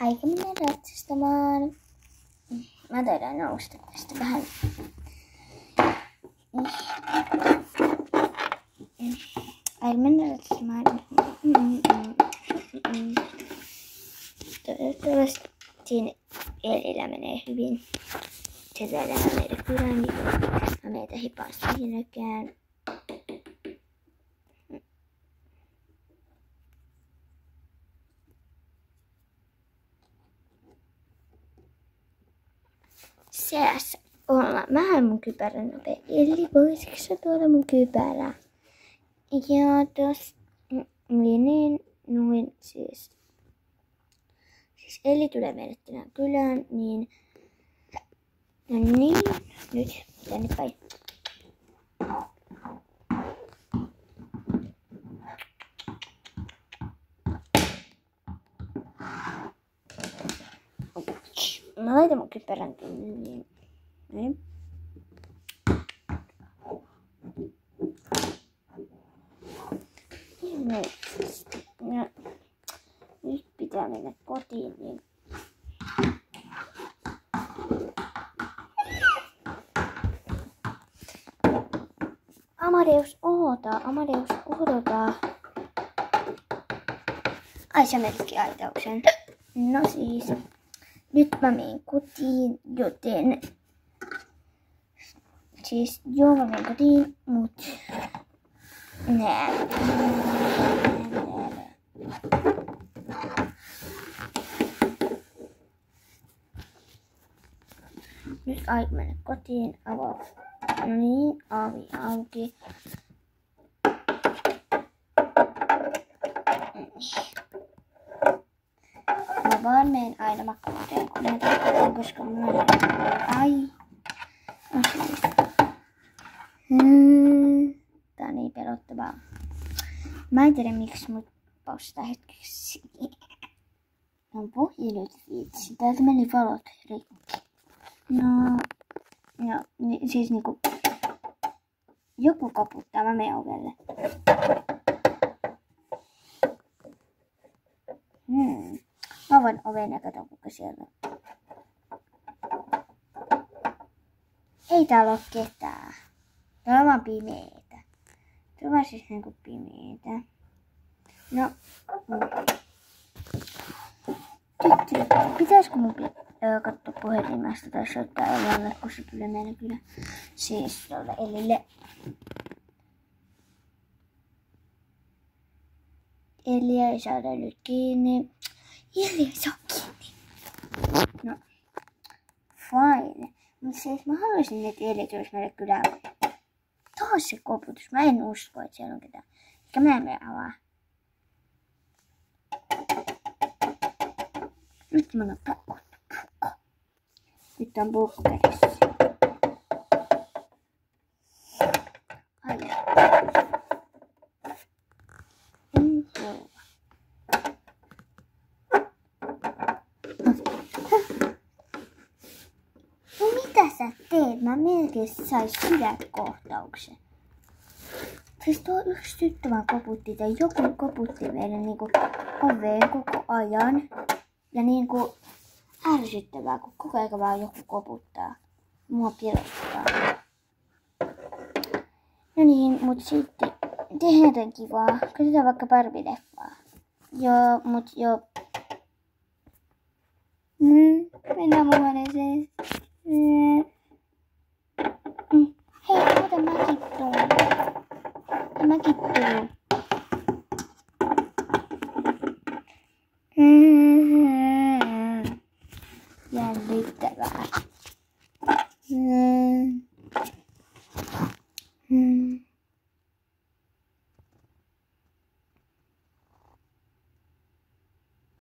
Aika mennä ratsastamaan. Mä taidan nousta tästä vähän. Aika mennä ratsastamaan. Toivottavasti siinä Elillä menee hyvin. Se täällä meidän kylän, niin mä meitä hipaan siinäkään. Selässä olla vähän mun kypärän nopea. Eli voisitko sä tuoda mun kypärää? Ja tos niin noin siis Eli tulee meille tänään kylään, niin no niin, nyt tänne päin. Mä laitan mun kypärän tänne, niin näin. Nyt pitää mennä kotiin, niin Amadeus odottaa. Ai se menikin aitaukseen. No siis, nyt mä menen kotiin, joten siis joo mä menen kotiin, mut nyt aika mennä kotiin, avaa. No niin, ovi auki. Mä vaan menen aina makkaroiden koneeseen, koska mulla ai. No siis. Tää on niin pelottavaa. Mä en tiedä miksi mut paustaa hetkeksi. On pohjinut vitsi. Täältä meni valot rikki. No, siis niinku joku koputtaa, mä menen ovelle. Mä avaan oven ja katon kuka siellä on. Ei täällä oo ketään. Täällä on vaan pimeetä. Täällä on vaan siis niinku pimeetä. No. Pitäisikö mun katsoa puhelimesta tai soittaa Elalle, kun se tulee meille kyllä. Siis tuolle Elille. Eli ei saada nyt kiinni. Eli ei saa kiinni. No. Fine. Mutta siis mä haluaisin, että Eli tulisi meille kylään. Taas se koputus. Mä en usko, että siellä on ketään. Eikä mä en mene avaa. Nyt mä oon pakko. Nyt on puukko kädessä. Ai. No mitä sä teet? Mä melkein sais sydänkohtauksen. Siis tuo yksi tyttö vaan koputti tai joku koputti meidän niinku oveen koko ajan. Ja niinku ärsyttävää, kun koko ajan vaan joku koputtaa. Mua pelottaa. No niin, mut sitten tehdään jotain kivaa. Katsotaan vaikka Barbie-leffaa. Joo, mut joo. Mennään mun huoneeseen. Hei, ota mäkin tuun. Mäkin tuun.